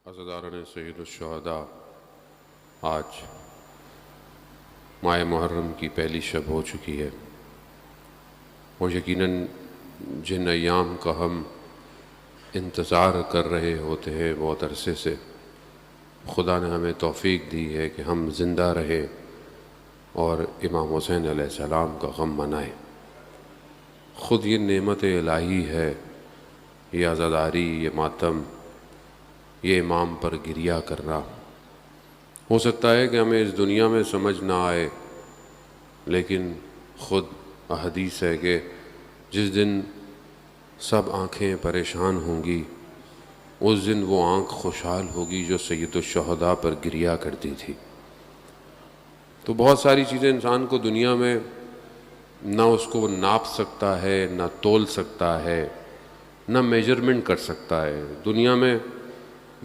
عزاداران سید الشہداء، آج ماہ محرم کی پہلی شب ہو چکی ہے اور یقیناً جن ایام کا ہم انتظار کر رہے ہوتے ہیں بہت عرصے سے، خدا نے ہمیں توفیق دی ہے کہ ہم زندہ رہیں اور امام حسین علیہ السلام کا غم منائیں۔ خود یہ نعمت الہی ہے، یہ عزاداری، یہ ماتم، یہ امام پر گریہ کرنا۔ ہو سکتا ہے کہ ہمیں اس دنیا میں سمجھ نہ آئے، لیکن خود حدیث ہے کہ جس دن سب آنکھیں پریشان ہوں گی، اس دن وہ آنکھ خوشحال ہوگی جو سید الشہداء پر گریہ کرتی تھی۔ تو بہت ساری چیزیں انسان کو دنیا میں نہ اس کو ناپ سکتا ہے، نہ تول سکتا ہے، نہ میجرمنٹ کر سکتا ہے۔ دنیا میں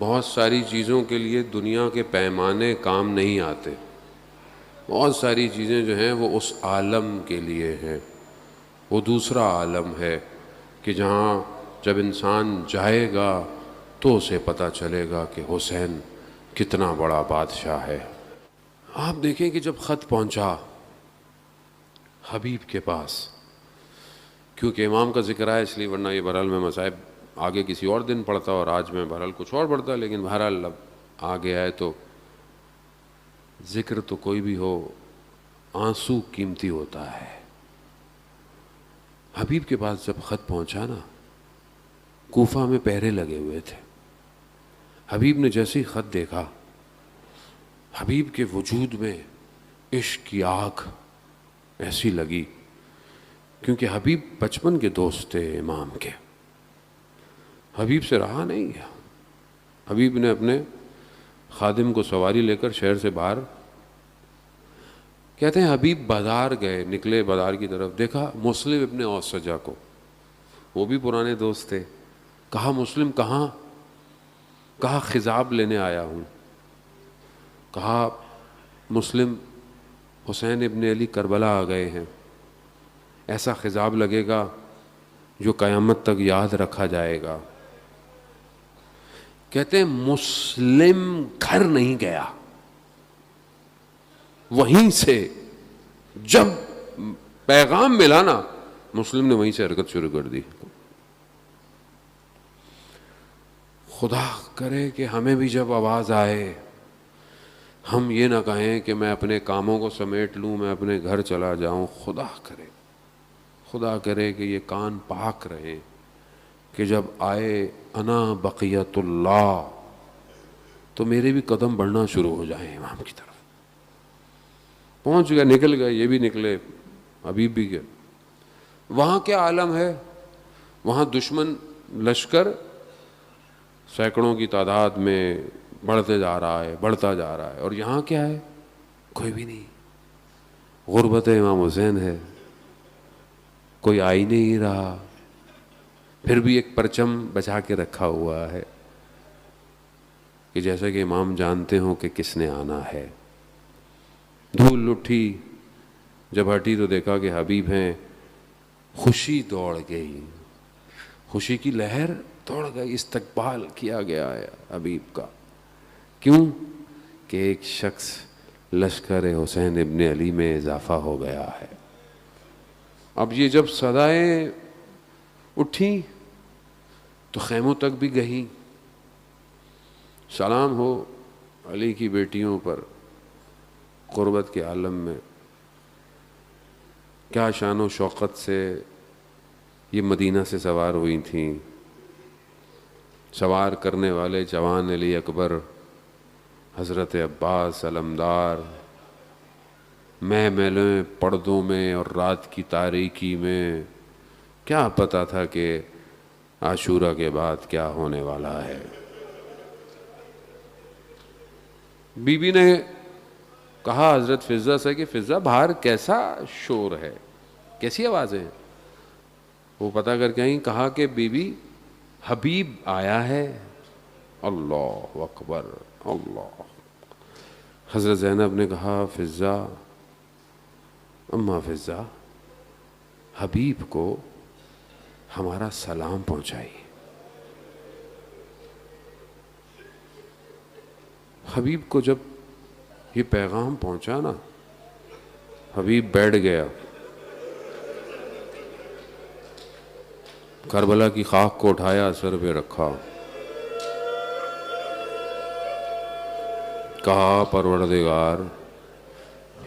بہت ساری چیزوں کے لیے دنیا کے پیمانے کام نہیں آتے۔ بہت ساری چیزیں جو ہیں وہ اس عالم کے لیے ہیں، وہ دوسرا عالم ہے کہ جہاں جب انسان جائے گا تو اسے پتہ چلے گا کہ حسین کتنا بڑا بادشاہ ہے۔ آپ دیکھیں کہ جب خط پہنچا حبیب کے پاس، کیونکہ امام کا ذکر ہے اس لیے، ورنہ یہ بہرحال میں مصائب آگے کسی اور دن پڑھتا اور آج میں بہرحال کچھ اور پڑھتا، لیکن بہرحال اب آگے آئے تو ذکر تو کوئی بھی ہو، آنسو قیمتی ہوتا ہے۔ حبیب کے پاس جب خط پہنچا نا، کوفہ میں پہرے لگے ہوئے تھے۔ حبیب نے جیسے ہی خط دیکھا، حبیب کے وجود میں عشق کی آگ ایسی لگی، کیونکہ حبیب بچپن کے دوست تھے امام کے۔ حبیب سے رہا نہیں گیا۔ حبیب نے اپنے خادم کو سواری لے کر شہر سے باہر، کہتے ہیں حبیب بازار گئے، نکلے بازار کی طرف، دیکھا مسلم ابن اوسجہ کو، وہ بھی پرانے دوست تھے۔ کہا مسلم کہاں؟ کہا خضاب لینے آیا ہوں۔ کہا مسلم حسین ابن علی کربلا آ گئے ہیں، ایسا خضاب لگے گا جو قیامت تک یاد رکھا جائے گا۔ کہتے ہیں مسلم گھر نہیں گیا، وہیں سے جب پیغام ملا نا، مسلم نے وہیں سے حرکت شروع کر دی۔ خدا کرے کہ ہمیں بھی جب آواز آئے، ہم یہ نہ کہیں کہ میں اپنے کاموں کو سمیٹ لوں، میں اپنے گھر چلا جاؤں۔ خدا کرے کہ یہ کان پاک رہے کہ جب آئے انا بقیت اللہ تو میرے بھی قدم بڑھنا شروع ہو جائیں امام کی طرف۔ پہنچ گئے، نکل گئے، یہ بھی نکلے، حبیب بھی گئے۔ وہاں کیا عالم ہے؟ وہاں دشمن لشکر سینکڑوں کی تعداد میں بڑھتے جا رہا ہے، بڑھتا جا رہا ہے، اور یہاں کیا ہے؟ کوئی بھی نہیں۔ غربت امام حسین ہے، کوئی آ ہی نہیں رہا، پھر بھی ایک پرچم بچا کے رکھا ہوا ہے کہ جیسا کہ امام جانتے ہوں کہ کس نے آنا ہے۔ دھول اٹھی، جب ہٹی تو دیکھا کہ حبیب ہیں۔ خوشی دوڑ گئی، خوشی کی لہر دوڑ گئی، استقبال کیا گیا ہے حبیب کا۔ کیوں؟ کہ ایک شخص لشکر حسین ابن علی میں اضافہ ہو گیا ہے۔ اب یہ جب صدائیں اٹھیں تو خیموں تک بھی گئیں۔ سلام ہو علی کی بیٹیوں پر، قربت کے عالم میں کیا شان و شوقت سے یہ مدینہ سے سوار ہوئی تھیں۔ سوار کرنے والے جوان علی اکبر، حضرت عباس علمدار، محملیں پردوں میں اور رات کی تاریکی میں، کیا پتا تھا کہ عاشورہ کے بعد کیا ہونے والا ہے۔ بی بی نے کہا حضرت فضہ سے کہ فضہ باہر کیسا شور ہے، کیسی آوازیں ہیں؟ وہ پتہ کر کے آئیں، کہا کہ بی بی حبیب آیا ہے۔ اللہ اکبر، اللہ۔ حضرت زینب نے کہا فضہ، اماں فضہ، حبیب کو ہمارا سلام پہنچائی۔ حبیب کو جب یہ پیغام پہنچا نا، حبیب بیٹھ گیا، کربلا کی خاک کو اٹھایا، سر پہ رکھا، کہا پروردگار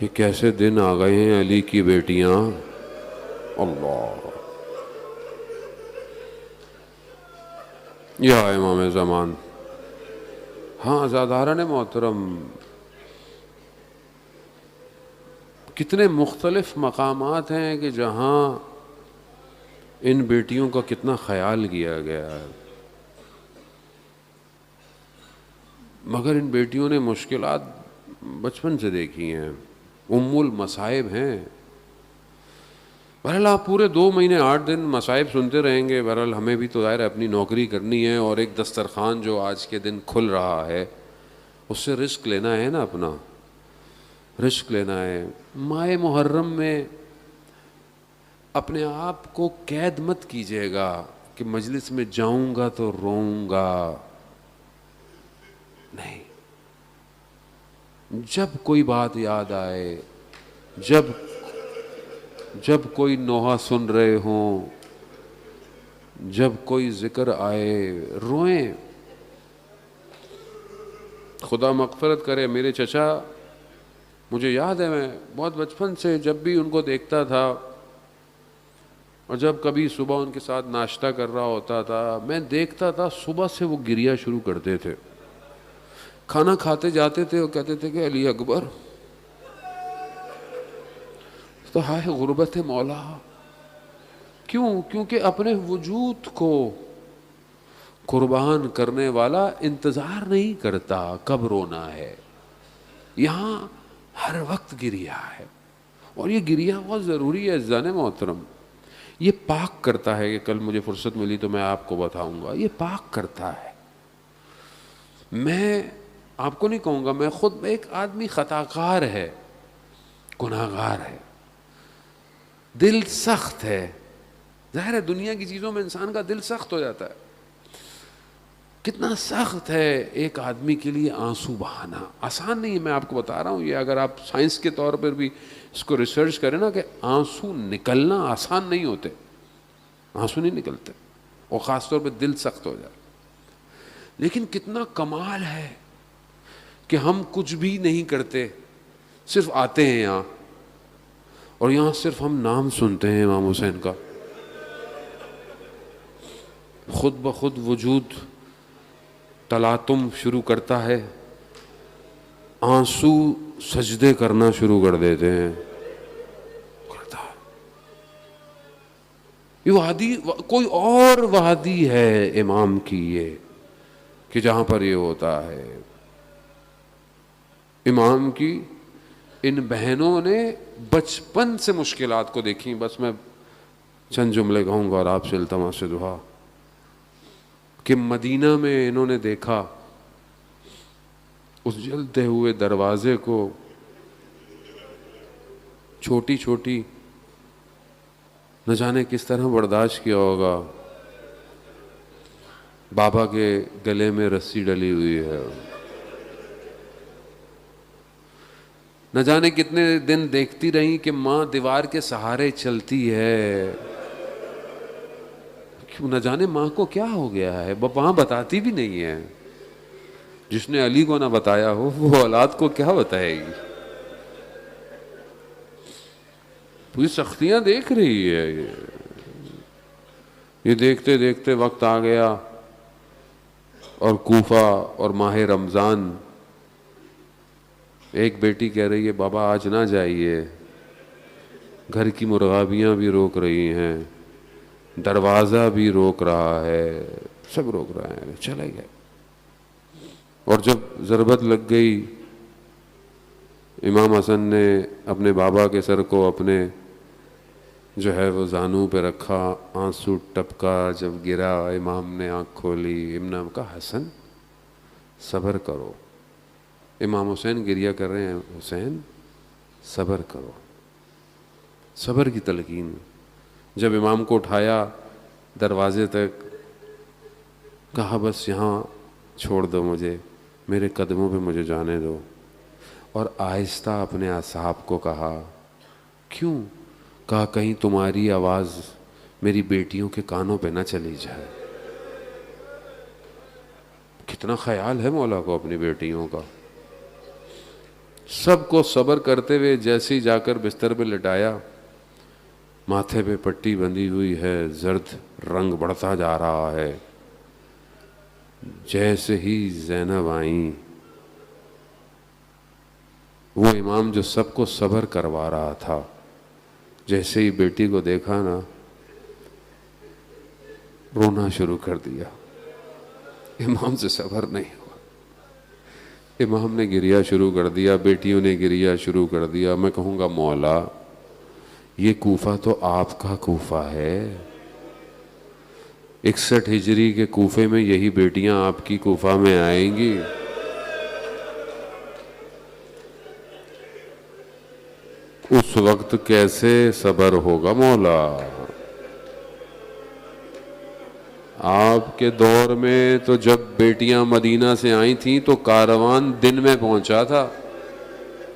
یہ کیسے دن آ گئے ہیں علی کی بیٹیاں، اللہ یا امام زمان۔ ہاں عزاداران محترم، کتنے مختلف مقامات ہیں کہ جہاں ان بیٹیوں کا کتنا خیال کیا گیا ہے، مگر ان بیٹیوں نے مشکلات بچپن سے دیکھی ہیں، ام المصائب ہیں۔ بہرحال آپ پورے 2 مہینے 8 دن مصائب سنتے رہیں گے، بہرحال ہمیں بھی تو ظاہر اپنی نوکری کرنی ہے، اور ایک دسترخوان جو آج کے دن کھل رہا ہے اس سے رزق لینا ہے نا، اپنا رزق لینا ہے۔ ماہ محرم میں اپنے آپ کو قید مت کیجیے گا کہ مجلس میں جاؤں گا تو روؤں گا، نہیں، جب کوئی بات یاد آئے، جب کوئی نوحہ سن رہے ہوں، جب کوئی ذکر آئے، روئیں۔ خدا مغفرت کرے، میرے چچا، مجھے یاد ہے میں بہت بچپن سے جب بھی ان کو دیکھتا تھا اور جب کبھی صبح ان کے ساتھ ناشتہ کر رہا ہوتا تھا، میں دیکھتا تھا صبح سے وہ گریا شروع کرتے تھے، کھانا کھاتے جاتے تھے اور کہتے تھے کہ علی اکبر، تو ہائے غربت مولا، کیوں؟ کیونکہ اپنے وجود کو قربان کرنے والا انتظار نہیں کرتا کب رونا ہے، یہاں ہر وقت گریا ہے، اور یہ گریا بہت ضروری ہے عزیزان محترم۔ یہ پاک کرتا ہے، کہ کل مجھے فرصت ملی تو میں آپ کو بتاؤں گا، یہ پاک کرتا ہے۔ میں آپ کو نہیں کہوں گا، میں خود ایک آدمی خطا کار ہے، گناہ گار ہے، دل سخت ہے، ظاہر ہے دنیا کی چیزوں میں انسان کا دل سخت ہو جاتا ہے۔ کتنا سخت ہے ایک آدمی کے لیے آنسو بہانا، آسان نہیں ہے، میں آپ کو بتا رہا ہوں، یہ اگر آپ سائنس کے طور پر بھی اس کو ریسرچ کریں نا، کہ آنسو نکلنا آسان نہیں ہوتے، آنسو نہیں نکلتے، اور خاص طور پہ دل سخت ہو جائے۔ لیکن کتنا کمال ہے کہ ہم کچھ بھی نہیں کرتے، صرف آتے ہیں یہاں، اور یہاں صرف ہم نام سنتے ہیں امام حسین کا، خود بخود وجود تلاطم شروع کرتا ہے، آنسو سجدے کرنا شروع کر دیتے ہیں، یہ وادی کوئی اور وادی ہے امام کی، یہ کہ جہاں پر یہ ہوتا ہے۔ امام کی ان بہنوں نے بچپن سے مشکلات کو دیکھی، بس میں چند جملے کہوں گا اور آپ سے التماس سے دعا، کہ مدینہ میں انہوں نے دیکھا اس جلتے ہوئے دروازے کو، چھوٹی چھوٹی، نہ جانے کس طرح برداشت کیا ہوگا، بابا کے گلے میں رسی ڈلی ہوئی ہے، نہ جانے کتنے دن دیکھتی رہی کہ ماں دیوار کے سہارے چلتی ہے، کیوں نہ جانے ماں کو کیا ہو گیا ہے، وہاں بتاتی بھی نہیں ہے۔ جس نے علی کو نہ بتایا ہو وہ اولاد کو کیا بتائے گی، پوری سختیاں دیکھ رہی ہے۔ یہ دیکھتے دیکھتے وقت آ گیا، اور کوفہ اور ماہ رمضان، ایک بیٹی کہہ رہی ہے بابا آج نہ جائیے، گھر کی مرغابیاں بھی روک رہی ہیں، دروازہ بھی روک رہا ہے، سب روک رہے ہیں، چلے گئے۔ اور جب ضربت لگ گئی، امام حسن نے اپنے بابا کے سر کو اپنے جو ہے وہ زانوں پہ رکھا، آنسو ٹپکا، جب گرا امام نے آنکھ کھولی، امام کا حسن صبر کرو، امام حسین گریہ کر رہے ہیں، حسین صبر کرو، صبر کی تلقین۔ جب امام کو اٹھایا دروازے تک، کہا بس یہاں چھوڑ دو مجھے، میرے قدموں پہ مجھے جانے دو. اور آہستہ اپنے اصحاب کو کہا, کیوں؟ کہا کہیں تمہاری آواز میری بیٹیوں کے کانوں پہ نہ چلی جائے. کتنا خیال ہے مولا کو اپنی بیٹیوں کا. سب کو صبر کرتے ہوئے جیسے ہی جا کر بستر پہ لٹایا, ماتھے پہ پٹی بندھی ہوئی ہے, زرد رنگ بڑھتا جا رہا ہے. جیسے ہی زینب آئیں, وہ امام جو سب کو صبر کروا رہا تھا, جیسے ہی بیٹی کو دیکھا نا, رونا شروع کر دیا. امام سے صبر نہیں ہوا, امام نے گریا شروع کر دیا, بیٹیوں نے گریا شروع کر دیا. میں کہوں گا مولا یہ کوفہ تو آپ کا کوفہ ہے. 61 ہجری کے کوفے میں یہی بیٹیاں آپ کی کوفہ میں آئیں گی. اس وقت کیسے صبر ہوگا مولا؟ آپ کے دور میں تو جب بیٹیاں مدینہ سے آئی تھیں تو کاروان دن میں پہنچا تھا.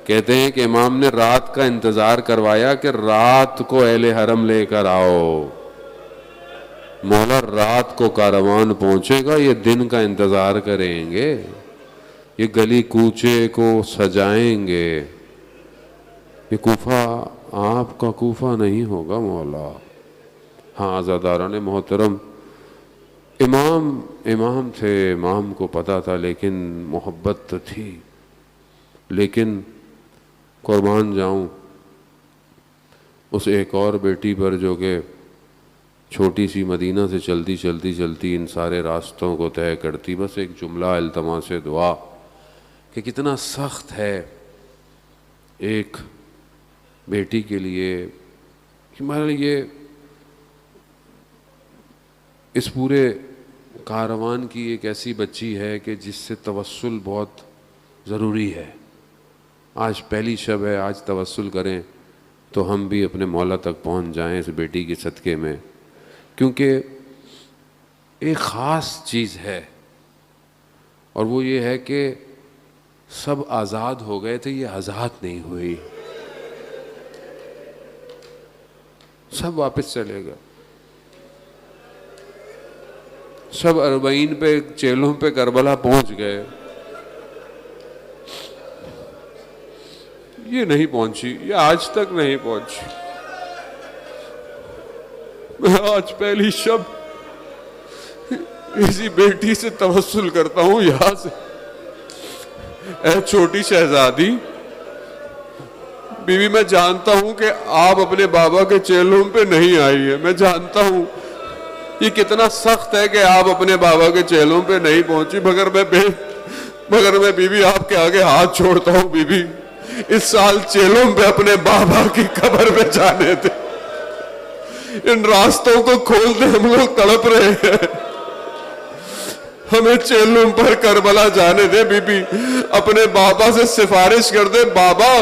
کہتے ہیں کہ امام نے رات کا انتظار کروایا کہ رات کو اہل حرم لے کر آؤ. مولا رات کو کاروان پہنچے گا, یہ دن کا انتظار کریں گے, یہ گلی کوچے کو سجائیں گے. یہ کوفہ آپ کا کوفہ نہیں ہوگا مولا. ہاں عزاداران محترم, امام تھے, امام کو پتا تھا, لیکن محبت تو تھی. لیکن قربان جاؤں اس ایک اور بیٹی پر جو کہ چھوٹی سی مدینہ سے چلتی ان سارے راستوں کو طے کرتی. بس ایک جملہ التماس دعا کہ کتنا سخت ہے ایک بیٹی کے لیے. ہمارے لیے اس پورے کاروان کی ایک ایسی بچی ہے کہ جس سے توسل بہت ضروری ہے. آج پہلی شب ہے, آج توسل کریں تو ہم بھی اپنے مولا تک پہنچ جائیں اس بیٹی کے صدقے میں, کیونکہ ایک خاص چیز ہے اور وہ یہ ہے کہ سب آزاد ہو گئے تھے, یہ آزاد نہیں ہوئی. سب واپس چلے گئے, سب 40 پہ چیلوں پہ کربلا پہنچ گئے. یہ نہیں پہنچی, یہ آج تک نہیں پہنچی. میں آج پہلی شب اسی بیٹی سے توسل کرتا ہوں یہاں سے. اے چھوٹی شہزادی بیوی, میں جانتا ہوں کہ آپ اپنے بابا کے چیلوں پہ نہیں آئی ہے. میں جانتا ہوں یہ کتنا سخت ہے کہ آپ اپنے بابا کے چیلوں پہ نہیں پہنچی, مگر میں بیوی آپ کے آگے ہاتھ چھوڑتا ہوں. بیوی اس سال چیلوں پہ اپنے بابا کی قبر پہ جانے دے, ان راستوں کو کھول دے, ہم لوگ تڑپ رہے ہیں. ہمیں چیلوں پر کربلا جانے دے. بیوی اپنے بابا سے سفارش کر دے, بابا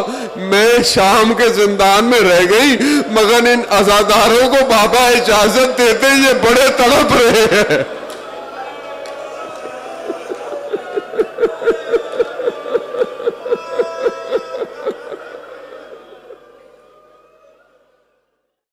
میں شام کے زندان میں رہ گئی مگر ان عزاداروں کو بابا اجازت دیتے, یہ بڑے تڑپ رہے ہیں.